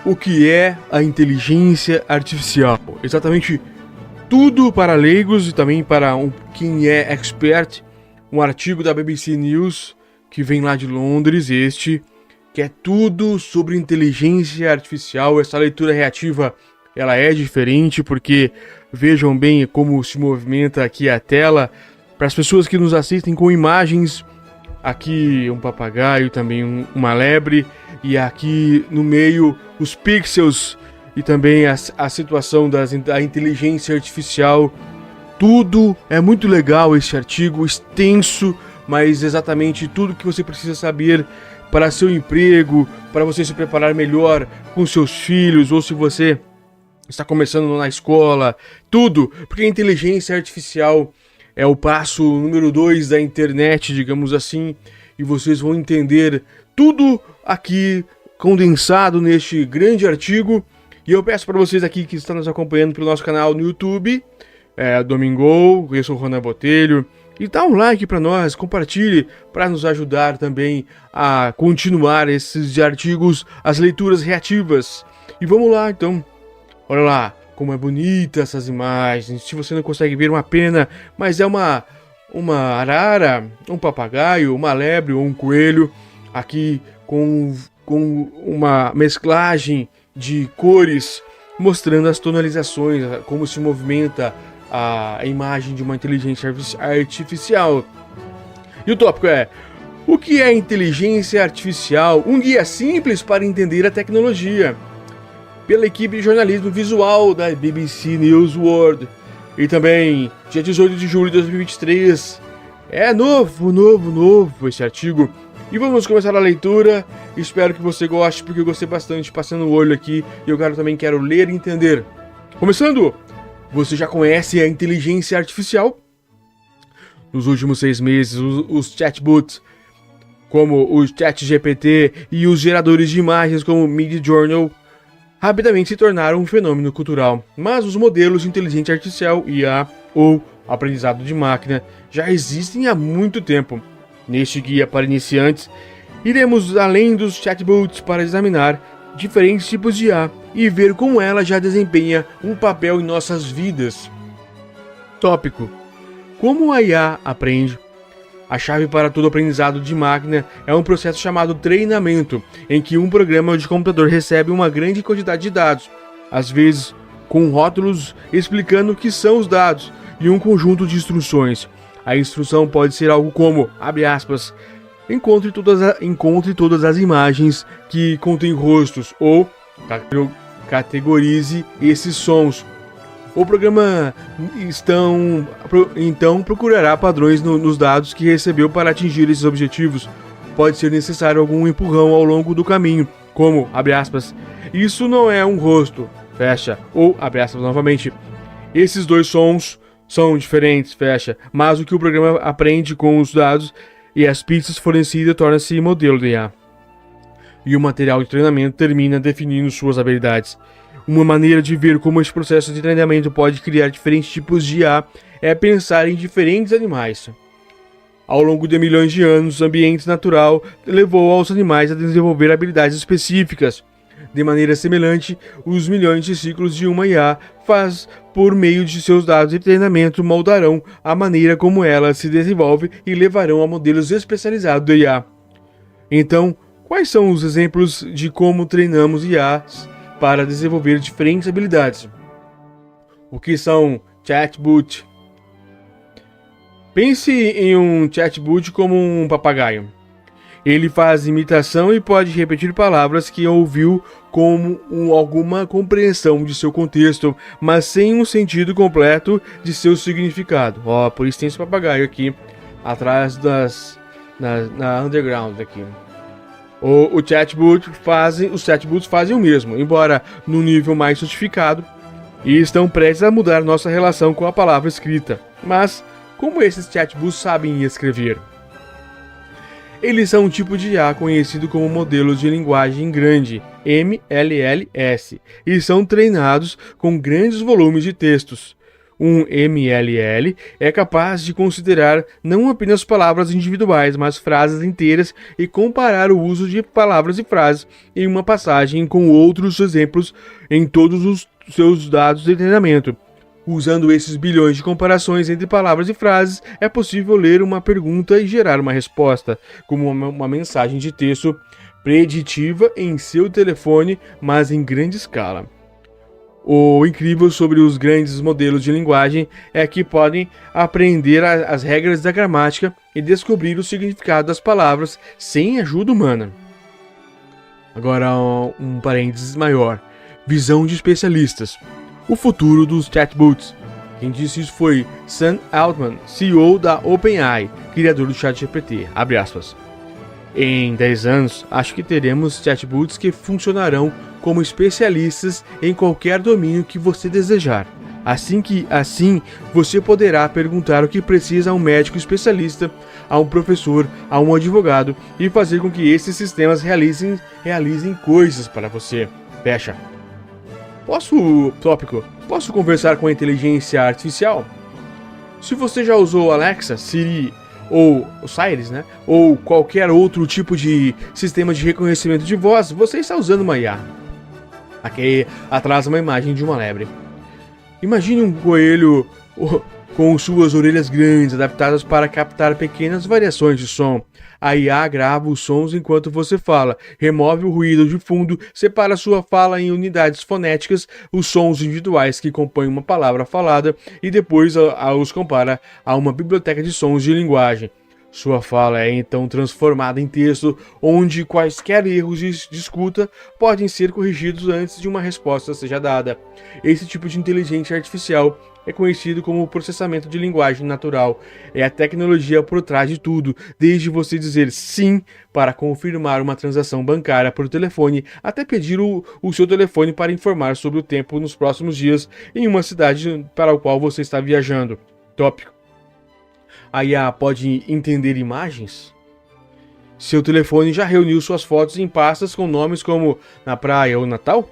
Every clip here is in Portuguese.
o que é a inteligência artificial. Exatamente tudo para leigos e também para quem é expert. Um artigo da BBC News que vem lá de Londres, que é tudo sobre inteligência artificial. Essa leitura reativa, ela é diferente porque vejam bem como se movimenta aqui a tela. Para as pessoas que nos assistem com imagens, aqui um papagaio, também uma lebre, e aqui no meio os pixels e também a situação da inteligência artificial. Tudo é muito legal, esse artigo extenso, mas exatamente tudo que você precisa saber para seu emprego, para você se preparar melhor com seus filhos, ou se você está começando na escola, tudo, porque a inteligência artificial é o passo número 2 da internet, digamos assim, e vocês vão entender tudo aqui condensado neste grande artigo. E eu peço para vocês aqui que estão nos acompanhando pelo nosso canal no YouTube, Domingo, eu sou o Ronan Botelho, e dá um like para nós, compartilhe para nos ajudar também a continuar esses artigos, as leituras reativas. E vamos lá então, olha lá como é bonita essas imagens. Se você não consegue ver, uma pena, mas é uma arara, um papagaio, uma lebre ou um coelho, aqui com uma mesclagem de cores, mostrando as tonalizações, como se movimenta a imagem de uma inteligência artificial. E o tópico é: o que é inteligência artificial? Um guia simples para entender a tecnologia, pela equipe de jornalismo visual da BBC News World. E também, dia 18 de julho de 2023. É novo esse artigo. E vamos começar a leitura. Espero que você goste, porque eu gostei bastante passando o olho aqui. E eu também quero ler e entender. Começando! Você já conhece a inteligência artificial? Nos últimos 6 meses, os chatbots, como o ChatGPT e os geradores de imagens como Midjourney, rapidamente se tornaram um fenômeno cultural. Mas os modelos de inteligência artificial, IA, ou aprendizado de máquina, já existem há muito tempo. Neste guia para iniciantes, iremos além dos chatbots para examinar diferentes tipos de IA e ver como ela já desempenha um papel em nossas vidas. Tópico: como a IA aprende? A chave para todo aprendizado de máquina é um processo chamado treinamento, em que um programa de computador recebe uma grande quantidade de dados, às vezes com rótulos explicando o que são os dados, e um conjunto de instruções. A instrução pode ser algo como, abre aspas, encontre todas as imagens que contêm rostos, ou categorize esses sons. O programa então procurará padrões nos dados que recebeu para atingir esses objetivos. Pode ser necessário algum empurrão ao longo do caminho, como, abre aspas, isso não é um rosto, fecha, ou, abre aspas novamente, esses dois sons são diferentes, fecha, mas o que o programa aprende com os dados e as pistas fornecidas torna-se modelo de IA. E o material de treinamento termina definindo suas habilidades. Uma maneira de ver como esse processo de treinamento pode criar diferentes tipos de IA é pensar em diferentes animais. Ao longo de milhões de anos, o ambiente natural levou aos animais a desenvolver habilidades específicas. De maneira semelhante, os milhões de ciclos de uma IA faz por meio de seus dados de treinamento moldarão a maneira como ela se desenvolve e levarão a modelos especializados de IA. Então, quais são os exemplos de como treinamos IAs para desenvolver diferentes habilidades? O que são chatbots? Pense em um chatbot como um papagaio. Ele faz imitação e pode repetir palavras que ouviu com alguma compreensão de seu contexto, mas sem um sentido completo de seu significado. Por isso tem esse papagaio aqui, atrás na underground aqui. Os chatbots fazem o mesmo, embora num nível mais sofisticado, e estão prestes a mudar nossa relação com a palavra escrita. Mas como esses chatbots sabem escrever? Eles são um tipo de IA conhecido como modelos de linguagem grande, MLLS, e são treinados com grandes volumes de textos. Um MLL é capaz de considerar não apenas palavras individuais, mas frases inteiras e comparar o uso de palavras e frases em uma passagem com outros exemplos em todos os seus dados de treinamento. Usando esses bilhões de comparações entre palavras e frases, é possível ler uma pergunta e gerar uma resposta, como uma mensagem de texto preditiva em seu telefone, mas em grande escala. O incrível sobre os grandes modelos de linguagem é que podem aprender as regras da gramática e descobrir o significado das palavras sem ajuda humana. Agora, um parênteses maior. Visão de especialistas. O futuro dos chatbots. Quem disse isso foi Sam Altman, CEO da OpenAI, criador do ChatGPT. Abre aspas. Em 10 anos, acho que teremos chatbots que funcionarão como especialistas em qualquer domínio que você desejar. Assim você poderá perguntar o que precisa a um médico especialista, a um professor, a um advogado e fazer com que esses sistemas realizem coisas para você. Fecha. Posso conversar com a inteligência artificial? Se você já usou Alexa, Siri ou Siri, né? Ou qualquer outro tipo de sistema de reconhecimento de voz, você está usando uma IA. Aqui atrás uma imagem de uma lebre. Imagine um coelho com suas orelhas grandes adaptadas para captar pequenas variações de som. A IA grava os sons enquanto você fala, remove o ruído de fundo, separa sua fala em unidades fonéticas, os sons individuais que compõem uma palavra falada e depois os compara a uma biblioteca de sons de linguagem. Sua fala é então transformada em texto, onde quaisquer erros de escuta podem ser corrigidos antes de uma resposta seja dada. Esse tipo de inteligência artificial é conhecido como processamento de linguagem natural. É a tecnologia por trás de tudo, desde você dizer sim para confirmar uma transação bancária por telefone, até pedir o seu telefone para informar sobre o tempo nos próximos dias em uma cidade para a qual você está viajando. Tópico. A IA pode entender imagens? Seu telefone já reuniu suas fotos em pastas com nomes como Na Praia ou Natal?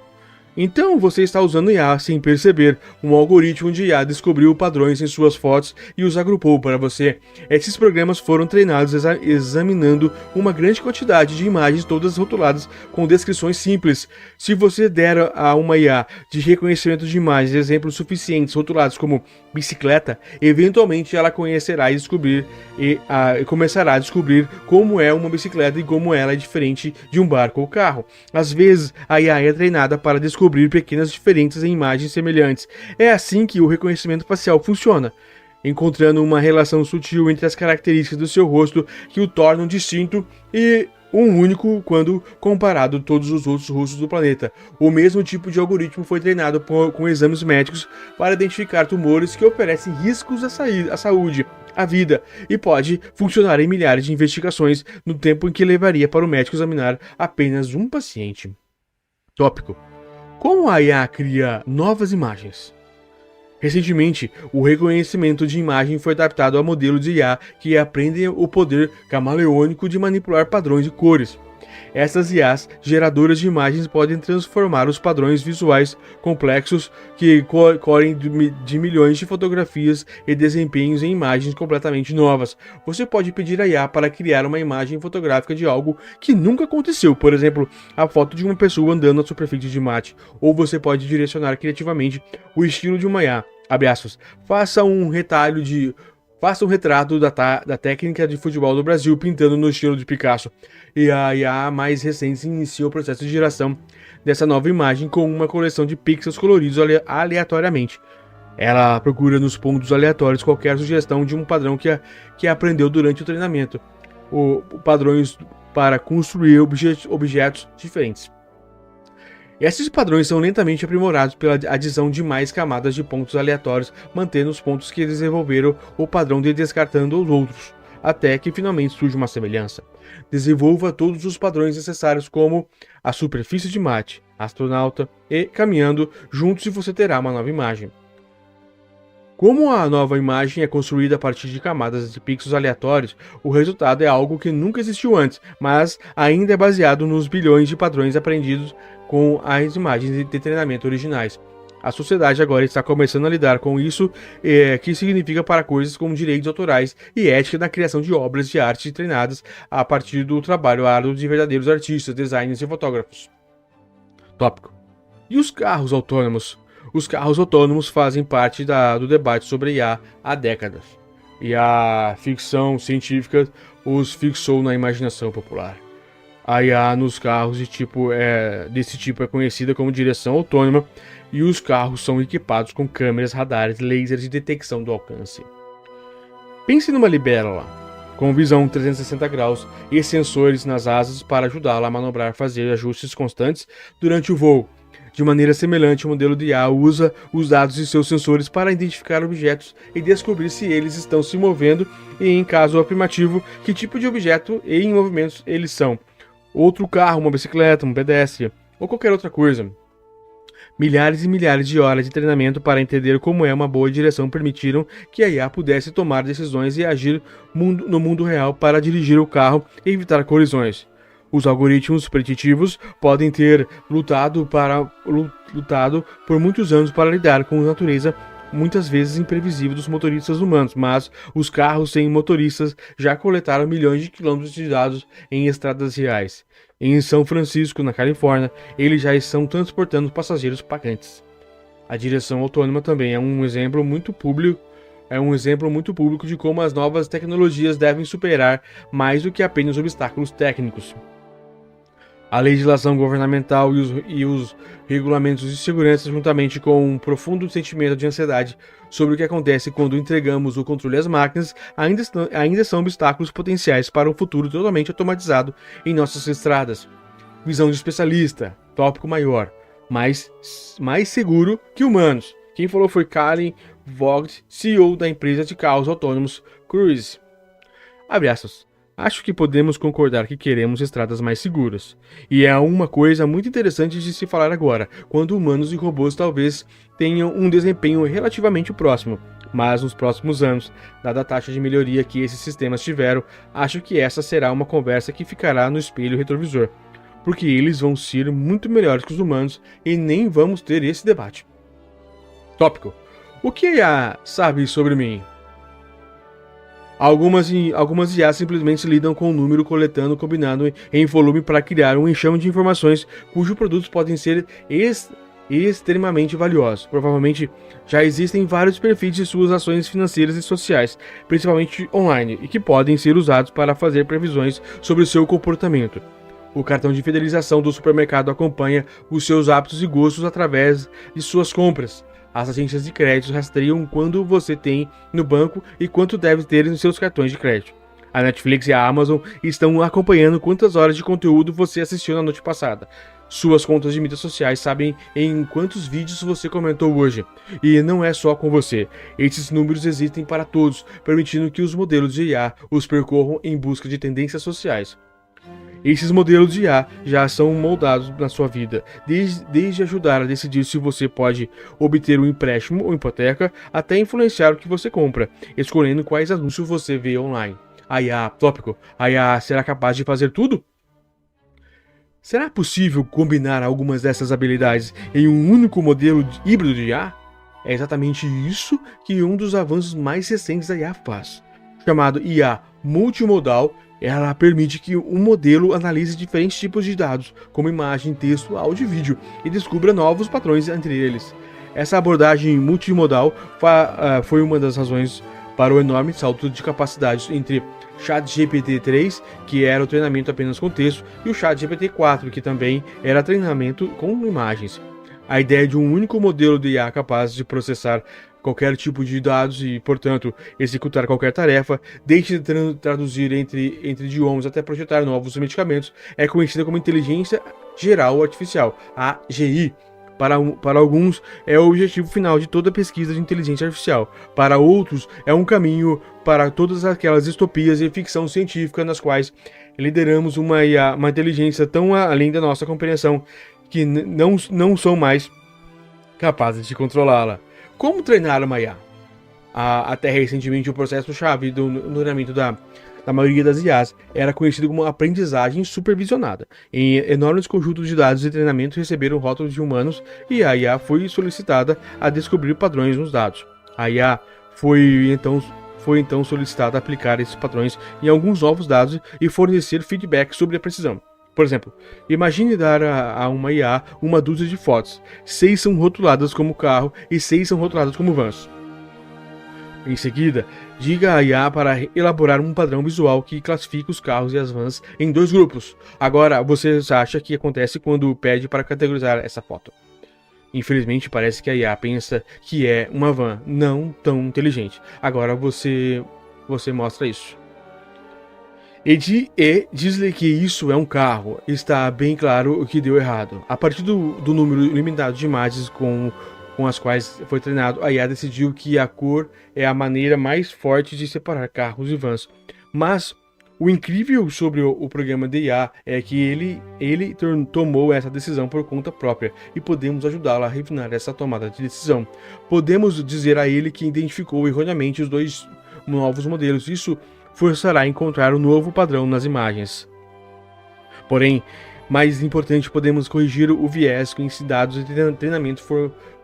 Então você está usando IA sem perceber. Um algoritmo de IA descobriu padrões em suas fotos e os agrupou para você. Esses programas foram treinados examinando uma grande quantidade de imagens, todas rotuladas com descrições simples. Se você der a uma IA de reconhecimento de imagens exemplos suficientes rotulados como bicicleta, eventualmente ela começará a descobrir como é uma bicicleta e como ela é diferente de um barco ou carro. Às vezes, a IA é treinada para descobrir pequenas diferenças em imagens semelhantes. É assim que o reconhecimento facial funciona, encontrando uma relação sutil entre as características do seu rosto que o tornam distinto e único quando comparado a todos os outros rostos do planeta. O mesmo tipo de algoritmo foi treinado com exames médicos para identificar tumores que oferecem riscos à saúde, à vida, e pode funcionar em milhares de investigações no tempo em que levaria para o médico examinar apenas um paciente. Tópico. Como a IA cria novas imagens? Recentemente, o reconhecimento de imagem foi adaptado a modelos de IA que aprendem o poder camaleônico de manipular padrões de cores. Essas IAs geradoras de imagens podem transformar os padrões visuais complexos que correm de milhões de fotografias e desempenhos em imagens completamente novas. Você pode pedir a IA para criar uma imagem fotográfica de algo que nunca aconteceu, por exemplo, a foto de uma pessoa andando na superfície de mate, ou você pode direcionar criativamente o estilo de uma IA. Abre aspas. Faça um retrato da técnica de futebol do Brasil pintando no estilo de Picasso. E a IA mais recente inicia o processo de geração dessa nova imagem com uma coleção de pixels coloridos aleatoriamente. Ela procura nos pontos aleatórios qualquer sugestão de um padrão que aprendeu durante o treinamento, padrões para construir objetos diferentes. Esses padrões são lentamente aprimorados pela adição de mais camadas de pontos aleatórios, mantendo os pontos que desenvolveram o padrão e descartando os outros, até que finalmente surge uma semelhança. Desenvolva todos os padrões necessários como a superfície de mate, astronauta e caminhando juntos e você terá uma nova imagem. Como a nova imagem é construída a partir de camadas de pixels aleatórios, o resultado é algo que nunca existiu antes, mas ainda é baseado nos bilhões de padrões aprendidos com as imagens de treinamento originais. A sociedade agora está começando a lidar com isso, que significa para coisas como direitos autorais e ética na criação de obras de arte treinadas a partir do trabalho árduo de verdadeiros artistas, designers e fotógrafos. Tópico. E os carros autônomos? Os carros autônomos fazem parte do debate sobre IA há décadas. E a ficção científica os fixou na imaginação popular. A IA nos carros desse tipo é conhecida como direção autônoma, e os carros são equipados com câmeras, radares, lasers de detecção do alcance. Pense numa libélula, com visão 360 graus e sensores nas asas para ajudá-la a manobrar e fazer ajustes constantes durante o voo. De maneira semelhante, o modelo de IA usa os dados de seus sensores para identificar objetos e descobrir se eles estão se movendo e, em caso afirmativo, que tipo de objeto e em movimentos eles são. Outro carro, uma bicicleta, um pedestre ou qualquer outra coisa. Milhares e milhares de horas de treinamento para entender como é uma boa direção permitiram que a IA pudesse tomar decisões e agir no mundo real para dirigir o carro e evitar colisões. Os algoritmos preditivos podem ter lutado por muitos anos para lidar com a natureza muitas vezes imprevisível dos motoristas humanos, mas os carros sem motoristas já coletaram milhões de quilômetros de dados em estradas reais. Em São Francisco, na Califórnia, eles já estão transportando passageiros pagantes. A direção autônoma também é um exemplo muito público de como as novas tecnologias devem superar mais do que apenas obstáculos técnicos. A legislação governamental e os regulamentos de segurança, juntamente com um profundo sentimento de ansiedade sobre o que acontece quando entregamos o controle às máquinas, ainda são obstáculos potenciais para um futuro totalmente automatizado em nossas estradas. Visão de especialista, tópico maior, mais seguro que humanos. Quem falou foi Karen Vogt, CEO da empresa de carros autônomos Cruise. Abre aspas. Acho que podemos concordar que queremos estradas mais seguras. E é uma coisa muito interessante de se falar agora, quando humanos e robôs talvez tenham um desempenho relativamente próximo. Mas nos próximos anos, dada a taxa de melhoria que esses sistemas tiveram, acho que essa será uma conversa que ficará no espelho retrovisor. Porque eles vão ser muito melhores que os humanos e nem vamos ter esse debate. Tópico. O que a IA sabe sobre mim? Algumas IA simplesmente lidam com o número coletando combinado em volume para criar um enxame de informações cujos produtos podem ser extremamente valiosos. Provavelmente já existem vários perfis de suas ações financeiras e sociais, principalmente online, e que podem ser usados para fazer previsões sobre o seu comportamento. O cartão de fidelização do supermercado acompanha os seus hábitos e gostos através de suas compras. As agências de crédito rastreiam quando você tem no banco e quanto deve ter nos seus cartões de crédito. A Netflix e a Amazon estão acompanhando quantas horas de conteúdo você assistiu na noite passada. Suas contas de mídias sociais sabem em quantos vídeos você comentou hoje. E não é só com você. Esses números existem para todos, permitindo que os modelos de IA os percorram em busca de tendências sociais. Esses modelos de IA já são moldados na sua vida, desde ajudar a decidir se você pode obter um empréstimo ou hipoteca, até influenciar o que você compra, escolhendo quais anúncios você vê online. A IA, tópico, a IA será capaz de fazer tudo? Será possível combinar algumas dessas habilidades em um único modelo híbrido de IA? É exatamente isso que um dos avanços mais recentes da IA faz. Chamado IA multimodal, ela permite que um modelo analise diferentes tipos de dados, como imagem, texto, áudio e vídeo, e descubra novos padrões entre eles. Essa abordagem multimodal foi uma das razões para o enorme salto de capacidade entre ChatGPT-3, que era o treinamento apenas com texto, e o ChatGPT-4, que também era treinamento com imagens. A ideia de um único modelo de IA capaz de processar qualquer tipo de dados e, portanto, executar qualquer tarefa, desde traduzir entre idiomas até projetar novos medicamentos, é conhecida como Inteligência Geral Artificial, AGI. Para alguns, é o objetivo final de toda pesquisa de inteligência artificial. Para outros, é um caminho para todas aquelas distopias e ficção científica nas quais lideramos uma inteligência tão além da nossa compreensão que não são mais capazes de controlá-la. Como treinar uma IA? Até recentemente, o processo-chave do treinamento da da maioria das IAs era conhecido como aprendizagem supervisionada. Em enormes conjuntos de dados de treinamento receberam rótulos de humanos e a IA foi solicitada a descobrir padrões nos dados. A IA foi então solicitada a aplicar esses padrões em alguns novos dados e fornecer feedback sobre a precisão. Por exemplo, imagine dar a uma IA uma dúzia de fotos. 6 são rotuladas como carro e 6 são rotuladas como vans. Em seguida, diga à IA para elaborar um padrão visual que classifique os carros e as vans em 2 grupos. Agora, você acha que acontece quando pede para categorizar essa foto? Infelizmente, parece que a IA pensa que é uma van não tão inteligente. Agora você mostra isso. E diz-lhe que isso é um carro. Está bem claro o que deu errado. A partir do número limitado de imagens com as quais foi treinado, a IA decidiu que a cor é a maneira mais forte de separar carros e vans. Mas o incrível sobre o programa de IA é que ele tomou essa decisão por conta própria e podemos ajudá-lo a refinar essa tomada de decisão. Podemos dizer a ele que identificou erroneamente os 2 novos modelos. Isso forçará a encontrar um novo padrão nas imagens. Porém, mais importante, podemos corrigir o viés com esses dados de treinamento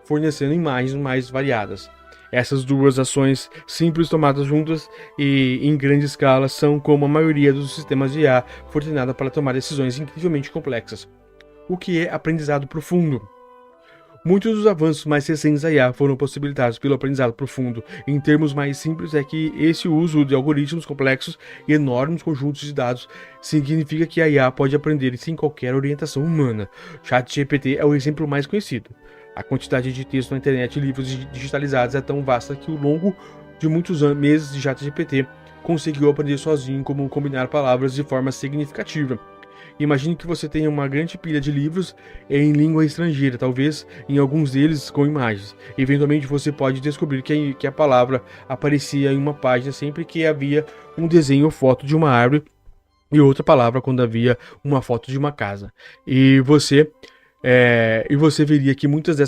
fornecendo imagens mais variadas. Essas 2 ações simples tomadas juntas e em grande escala são como a maioria dos sistemas de IA foi treinada para tomar decisões incrivelmente complexas. O que é aprendizado profundo? Muitos dos avanços mais recentes da IA foram possibilitados pelo aprendizado profundo. Em termos mais simples, é que esse uso de algoritmos complexos e enormes conjuntos de dados significa que a IA pode aprender sem qualquer orientação humana. ChatGPT é o exemplo mais conhecido. A quantidade de texto na internet e livros digitalizados é tão vasta que ao longo de muitos meses de ChatGPT conseguiu aprender sozinho como combinar palavras de forma significativa. Imagine que você tenha uma grande pilha de livros em língua estrangeira, talvez em alguns deles com imagens. Eventualmente você pode descobrir que a palavra aparecia em uma página sempre que havia um desenho ou foto de uma árvore e outra palavra quando havia uma foto de uma casa. E você veria que muitas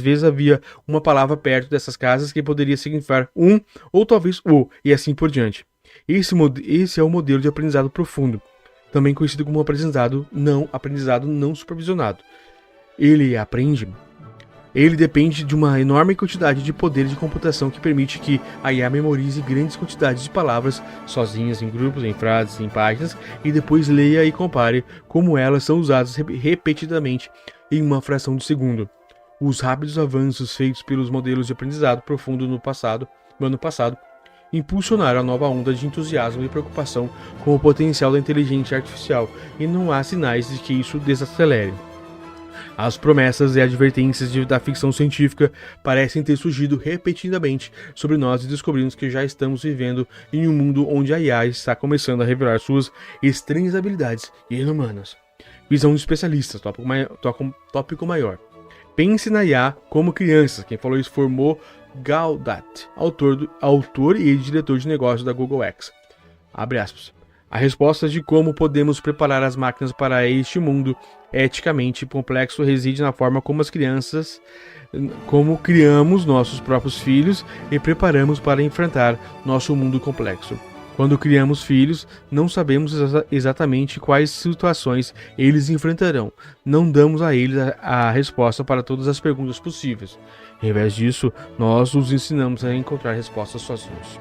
vezes havia uma palavra perto dessas casas que poderia significar um ou talvez o, e assim por diante. Esse é o modelo de aprendizado profundo, também conhecido como aprendizado não supervisionado. Ele depende de uma enorme quantidade de poder de computação que permite que a IA memorize grandes quantidades de palavras sozinhas, em grupos, em frases, em páginas, e depois leia e compare como elas são usadas repetidamente em uma fração de segundo. Os rápidos avanços feitos pelos modelos de aprendizado profundo no ano passado impulsionaram a nova onda de entusiasmo e preocupação com o potencial da inteligência artificial, e não há sinais de que isso desacelere. As promessas e advertências da ficção científica parecem ter surgido repetidamente sobre nós e descobrimos que já estamos vivendo em um mundo onde a IA está começando a revelar suas estranhas habilidades inumanas. Visão de especialistas, tópico maior. Pense na IA como criança. Quem falou isso foi Mo Gaudat, autor e diretor de negócios da Google X. Abre aspas. A resposta de como podemos preparar as máquinas para este mundo eticamente complexo reside na forma como como criamos nossos próprios filhos e preparamos para enfrentar nosso mundo complexo. Quando criamos filhos, não sabemos exatamente quais situações eles enfrentarão. Não damos a eles a resposta para todas as perguntas possíveis. Em vez disso, nós os ensinamos a encontrar respostas sozinhos.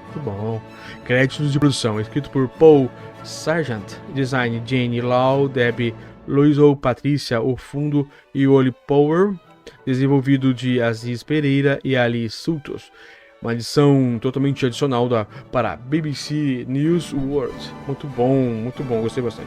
Muito bom. Créditos de produção, escrito por Paul Sargent, design Jane Lau, Debbie Loiseau, Patrícia Ofundo e Oli Power, desenvolvido de Aziz Pereira e Ali Sultos. Uma edição totalmente adicional para BBC News World. Muito bom, gostei bastante.